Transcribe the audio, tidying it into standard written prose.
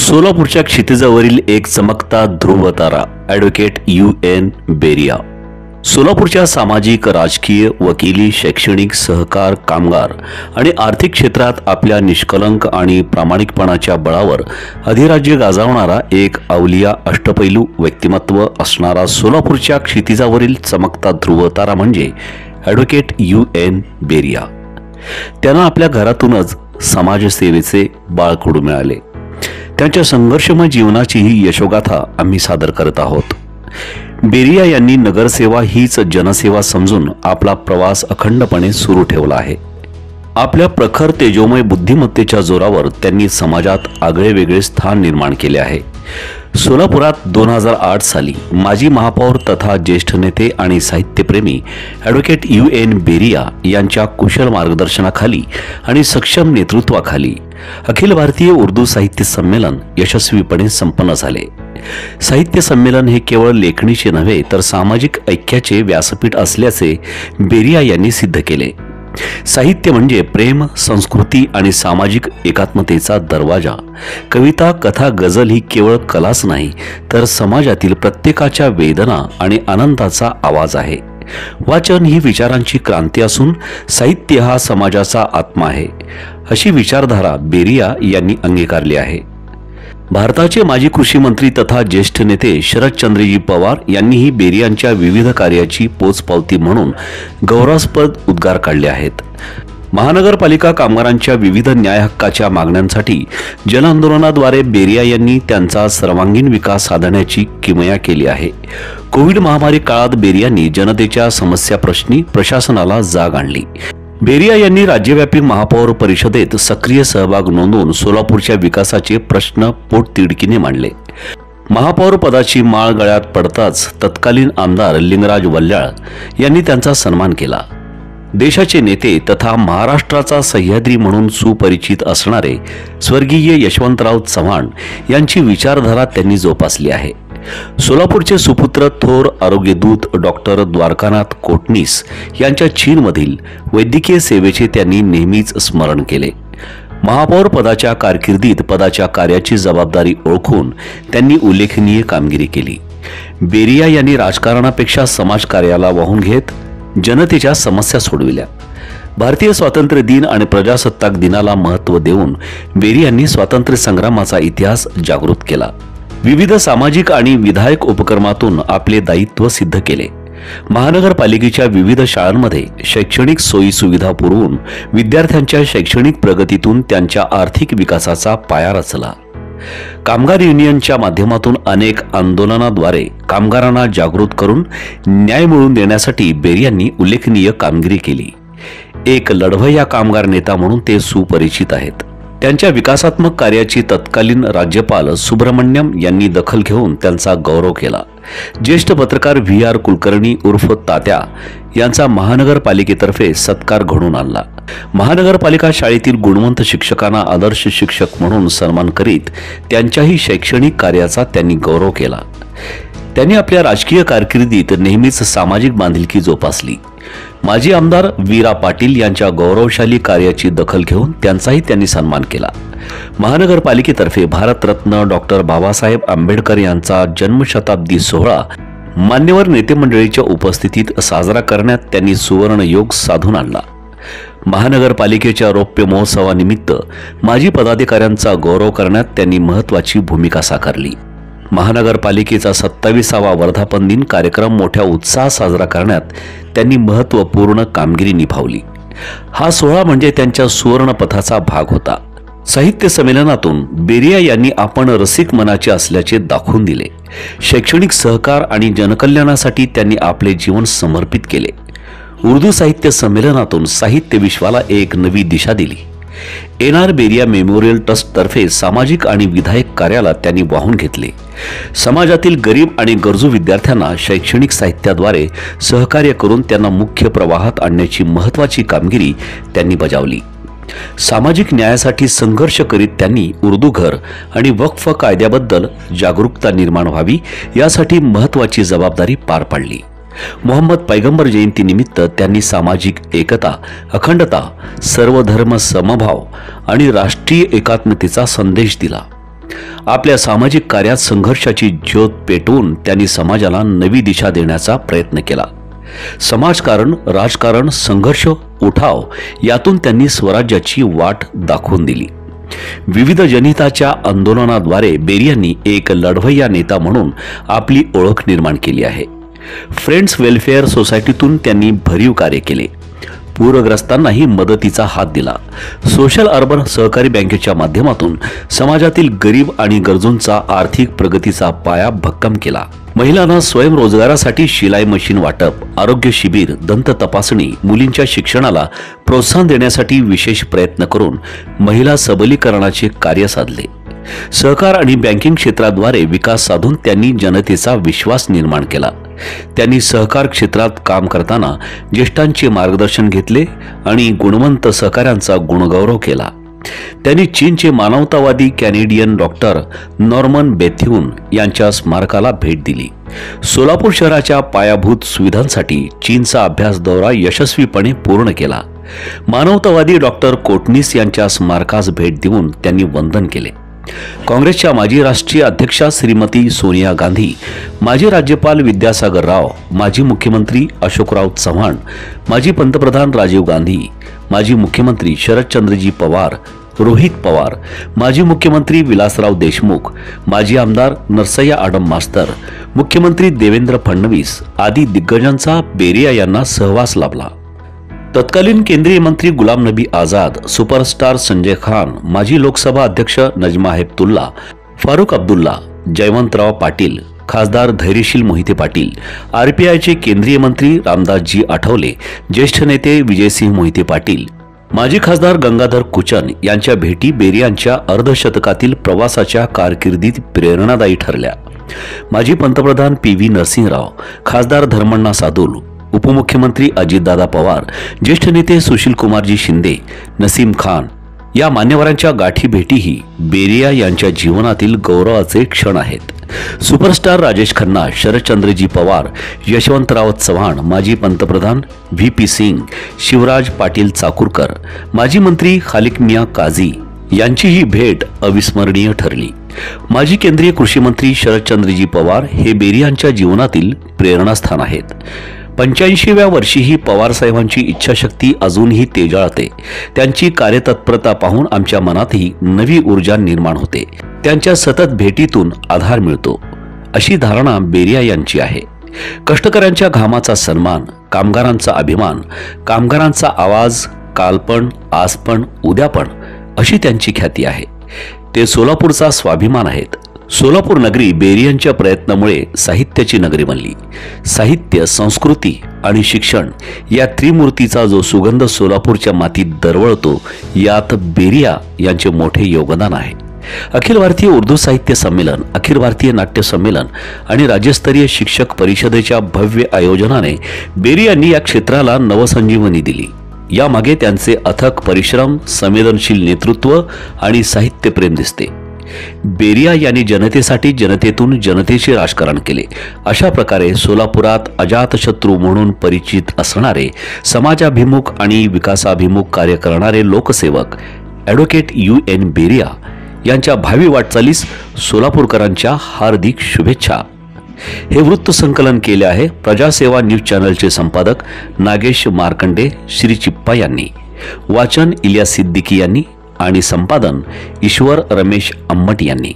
सोलापूरच्या क्षितिजावरील एक चमकता ध्रुव तारा ॲडव्होकेट UN बेरिया। सोलापूरच्या सामाजिक, राजकीय, वकिली, शैक्षणिक, सहकार, कामगार आणि आर्थिक क्षेत्रात आपल्या निष्कलंक आणि प्रामाणिकपणाच्या बळावर अधिराज्य गाजवणारा एक अवलिया अष्टपैलू व्यक्तिमत्व असणारा सोलापूरच्या क्षितिजावरील चमकता ध्रुव तारा म्हणजे ॲडव्होकेट UN बेरिया। त्यांना आपल्या घरातूनच समाजसेवेचे बाळकडू मिळाले। त्यांच्या संघर्षमय जीवनाची ही यशोगाथा आम्ही सादर करत आहोत। बेरिया यांनी नगरसेवा हीच जनसेवा समजून आपला प्रवास अखंडपणे सुरू ठेवला आहे। आपल्या प्रखर तेजोमय बुद्धिमत्तेच्या जोरावर त्यांनी समाजात आगळेवेगळे स्थान निर्माण केले आहे। सोलापुरात 2008 साली माजी महापौर तथा ज्येष्ठ नेते आणि साहित्यप्रेमी ॲडव्होकेट UN बेरिया यांच्या कुशल मार्गदर्शनाखाली आणि सक्षम नेतृत्वाखाली अखिल भारतीय उर्दू साहित्य संमेलन यशस्वीपणे संपन्न झाले। साहित्य संमेलन हे केवळ लेखणीचे नव्हे तर सामाजिक ऐक्याचे व्यासपीठ असल्याचे बेरिया यांनी सिद्ध केले। साहित्य म्हणजे प्रेम, संस्कृती आणि सामाजिक एकात्मतेचा दरवाजा। कविता, कथा, गझल ही केवळ कलाच नाही तर समाजातील प्रत्येकाच्या वेदना आणि आनंदाचा आवाज आहे। वाचन ही विचारांची क्रांती असून साहित्य हा समाजाचा आत्मा आहे, अशी विचारधारा बेरिया यांनी अंगीकारली आहे। भारताचे माजी कृषी मंत्री तथा ज्येष्ठ नेते शरदचंद्रजी पवार यांनीही बेरियांच्या विविध कार्याची पोचपावती म्हणून गौरवास्पद उद्गार काढले आहेत। महानगरपालिका कामगारांच्या विविध न्याय हक्काच्या मागण्यांसाठी जनआंदोलनाद्वारे बेरिया यांनी त्यांचा सर्वांगीण विकास साधण्याची किमया केली आहे। कोविड महामारी काळात बेरियांनी जनतेच्या समस्या प्रश्नी प्रशासनाला जाग आणली। बेरिया यांनी राज्यव्यापी महापौर परिषदेत सक्रिय सहभाग नोंदवून सोलापूरच्या विकासाचे प्रश्न पोटतिडकीने मांडले। महापौर पदाची माळ गळ्यात पडताच तत्कालीन आमदार लिंगराज वल्ल्याळ यांनी त्यांचा सन्मान केला। देशाचे नेते तथा महाराष्ट्राचा सह्याद्री म्हणून सुपरिचित असणारे स्वर्गीय यशवंतराव चव्हाण यांची विचारधारा त्यांनी जोपासली आहे। सोलापूरचे सुपुत्र थोर आरोग्यदूत डॉक्टर द्वारकानाथ कोटणीस यांच्या चीनमधील वैद्यकीय सेवेचे त्यांनी नेहमीच स्मरण केले। महापौर पदाच्या कारकिर्दीत पदाच्या कार्याची जबाबदारी ओळखून त्यांनी उल्लेखनीय कामगिरी केली। बेरिया यांनी राजकारणापेक्षा समाजकार्याला वाहून घेत जनतेच्या समस्या सोडविल्या। भारतीय स्वातंत्र्य दिन आणि प्रजासत्ताक दिनाला महत्त्व देऊन बेरियांनी स्वातंत्र्य संग्रामाचा इतिहास जागृत केला। विविध सामाजिक आणि विधायक उपक्रमातून आपले दायित्व सिद्ध केले। महानगरपालिकेच्या विविध शाळांमध्ये शैक्षणिक सोयी सुविधा पुरवून विद्यार्थ्यांच्या शैक्षणिक प्रगतीतून त्यांच्या आर्थिक विकासाचा पाया रचला। कामगार युनियनच्या माध्यमातून अनेक आंदोलनाद्वारे कामगारांना जागृत करून न्याय मिळवून देण्यासाठी बेरियांनी उल्लेखनीय कामगिरी केली। एक लढवय्या कामगार नेता म्हणून ते सुपरिचित आहेत। त्यांच्या विकासात्मक कार्याची तत्कालीन राज्यपाल सुब्रमण्यम यांनी दखल घेऊन त्यांचा गौरव केला। ज्येष्ठ पत्रकार VR कुलकर्णी उर्फ तात्या यांचा महानगरपालिकेतर्फे सत्कार घडवून आणला। महानगरपालिका शाळेतील गुणवंत शिक्षकांना आदर्श शिक्षक म्हणून सन्मान करीत त्यांच्याही शैक्षणिक कार्याचा त्यांनी गौरव केला। त्यांनी आपल्या राजकीय कारकिर्दीत नेहमीच सामाजिक बांधिलकी जोपासली। माजी आमदार वीरा पाटील यांच्या गौरवशाली कार्याची दखल घेऊन त्यांचाही त्यांनी सन्मान केला। महानगरपालिकेतर्फे भारतरत्न डॉक्टर बाबासाहेब आंबेडकर यांचा जन्मशताब्दी सोहळा मान्यवर नेते मंडळीच्या उपस्थितीत साजरा करण्यात त्यांनी सुवर्ण योग साधून आणला। महानगरपालिकेच्या रौप्य महोत्सवानिमित्त माजी पदाधिकाऱ्यांचा गौरव करण्यात त्यांनी महत्त्वाची भूमिका साकारली। महानगरपालिकेचा 27वा वर्धापन दिन कार्यक्रम मोठ्या उत्साहात साजरा करण्यात त्यांनी महत्त्वपूर्ण कामगिरी निभावली। हा सोहळा म्हणजे त्यांच्या सुवर्णपथाचा भाग होता। साहित्य संमेलनातून बेरिया यांनी आपण रसिक मनाचे असल्याचे दाखवून दिले। शैक्षणिक सहकार आणि जनकल्याणासाठी त्यांनी आपले जीवन समर्पित केले। उर्दू साहित्य संमेलनातून साहित्य विश्वाला एक नवी दिशा दिली। NR बेरिया मेमोरियल ट्रस्ट तर्फे सामाजिक आणि विधायक कार्याला त्यांनी वाहून घेतले। समाजातील गरीब आणि गरजू विद्यार्थ्यांना शैक्षणिक साहित्याद्वारे सहकार्य करून त्यांना मुख्य प्रवाहात आणण्याची महत्त्वाची कामगिरी त्यांनी बजावली। सामाजिक न्यायासाठी संघर्ष करीत त्यांनी उर्दू घर आणि वक्फ कायद्याबद्दल जागरूकता निर्माण व्हावी यासाठी महत्त्वाची जबाबदारी पार पाडली। मोहम्मद पैगंबर जयंतीनिमित्त त्यांनी सामाजिक एकता, अखंडता, सर्वधर्म समभाव आणि राष्ट्रीय एकात्मतेचा संदेश दिला। आपल्या सामाजिक कार्यात संघर्षाची ज्योत पेटवून त्यांनी समाजाला नवी दिशा देण्याचा प्रयत्न केला. समाजकारण, राजकारण, संघर्ष, उठाव यातून त्यांनी स्वराज्याची वाट दाखवून दिली. विविध जनहिताच्या आंदोलनाद्वारे बेरियांनी एक लढवय्या नेता म्हणून आपली ओळख निर्माण केली आहे. फ्रेंड्स वेलफेअर सोसायटीतून त्यांनी भरीव कार्य केले. पूरग्रस्तांनाही मदतीचा हात दिला. सोशल अर्बन सहकारी बँकेच्या माध्यमातून समाजातील गरीब आणि गरजूंचा आर्थिक प्रगतीचा पाया भक्कम केला. महिलांना स्वयंरोजगारासाठी शिलाई मशीन वाटप, आरोग्य शिबिर, दंत तपासणी, मुलींच्या शिक्षणाला प्रोत्साहन देण्यासाठी विशेष प्रयत्न करून महिला सबलीकरणाचे कार्य साधले. सहकार आणि बँकिंग क्षेत्राद्वारे विकास साधून त्यांनी जनतेचा विश्वास निर्माण केला. त्यांनी सहकार क्षेत्रात काम करताना ज्येष्ठांचे मार्गदर्शन घेतले आणि गुणवंत सहकाऱ्यांचा गुणगौरव केला. त्यांनी चीनचे मानवतावादी कॅनेडियन डॉक्टर नॉर्मन बेथ्यून यांच्या स्मारकाला भेट दिली. सोलापूर शहराच्या पायाभूत सुविधांसाठी चीनचा अभ्यास दौरा यशस्वीपणे पूर्ण केला. मानवतावादी डॉक्टर कोटनीस यांच्या स्मारकास भेट देऊन त्यांनी वंदन केले. काँग्रेसच्या माजी राष्ट्रीय अध्यक्षा श्रीमती सोनिया गांधी, माजी राज्यपाल विद्यासागर राव, माजी मुख्यमंत्री अशोकराव चव्हाण, माजी पंतप्रधान राजीव गांधी, माजी मुख्यमंत्री शरदचंद्रजी पवार, रोहित पवार, माजी मुख्यमंत्री विलासराव देशमुख, माजी आमदार नरसय्या आडम मास्तर, मुख्यमंत्री देवेंद्र फडणवीस आदी दिग्गजांचा बेरिया यांना सहवास लाभला. तत्कालीन केंद्रीय मंत्री गुलाम नबी आझाद, सुपरस्टार संजय खान, माजी लोकसभा अध्यक्ष नजमा हेपतुल्ला, फारुख अब्दुल्ला, जयवंतराव पाटील, खासदार धैर्यशील मोहिते पाटील, आरपीआयचे केंद्रीय मंत्री रामदासजी आठवले, ज्येष्ठ नेते विजयसिंह मोहिते पाटील, माजी खासदार गंगाधर कुचन यांच्या भेटी बेरियांच्या अर्धशतकातील प्रवासाच्या कारकिर्दीत प्रेरणादायी ठरल्या. माजी पंतप्रधान PV नरसिंहराव, खासदार धर्मण्णा सादुल, उपमुख्यमंत्री अजितदादा पवार, ज्येष्ठ नेते सुशील कुमारजी शिंदे, नसीम खान या मान्यवरांच्या गाठी भेटीही बेरिया यांच्या जीवनातील गौरवाचे क्षण आहेत. सुपरस्टार राजेश खन्ना, शरदचंद्रजी पवार, यशवंतराव चव्हाण, माजी पंतप्रधान VP सिंग, शिवराज पाटील चाकूरकर, माजी मंत्री खालिक मिया काझी यांची ही भेट अविस्मरणीय ठरली. माजी केंद्रीय कृषी मंत्री शरदचंद्रजी पवार हे बेरियांच्या जीवनातील प्रेरणास्थान आहेत. 85व्या वर्षीही पवारसाहेबांची इच्छाशक्ती अजूनही तेजाळते. त्यांची कार्यतत्परता पाहून आमच्या मनातही नवी ऊर्जा निर्माण होते. त्यांच्या सतत भेटीतून आधार मिळतो, अशी धारणा बेरिया यांची आहे. कष्टकऱ्यांच्या घामाचा सन्मान, कामगारांचा अभिमान, कामगारांचा आवाज, कालपण, आजपण, उद्यापण अशी त्यांची ख्याती आहे. ते सोलापूरचा स्वाभिमान आहेत. सोलापूर नगरी बेरियांच्या प्रयत्नामुळे साहित्याची नगरी बनली. साहित्य, संस्कृती आणि शिक्षण या त्रिमूर्तीचा जो सुगंध सोलापूरच्या मातीत दरवळतो, यात बेरिया यांचे मोठे योगदान आहे. अखिल भारतीय उर्दू साहित्य संमेलन, अखिल भारतीय नाट्य संमेलन आणि राज्यस्तरीय शिक्षक परिषदेच्या भव्य आयोजनाने बेरियांनी या क्षेत्राला नवसंजीवनी दिली. यामागे त्यांचे अथक परिश्रम, संवेदनशील नेतृत्व आणि साहित्यप्रेम दिसते. बेरिया यांनी जनतेसाठी, जनतेतून जनतेचे राजकारण केले. अशा प्रकारे सोलापुरात अजातशत्रू म्हणून परिचित असणारे, समाजाभिमुख आणि विकासाभिमुख कार्य करणारे लोकसेवक ॲडव्होकेट UN बेरिया यांच्या भावी वाटचालीस सोलापूरकरांच्या हार्दिक शुभेच्छा. हे वृत्त संकलन केले आहे प्रजासेवा न्यूज चॅनलचे संपादक नागेश मार्कंडे श्री चिप्पा यांनी. वाचन इलियास सिद्दीकी यांनी आणि संपादन ईश्वर रमेश अम्मट यांनी.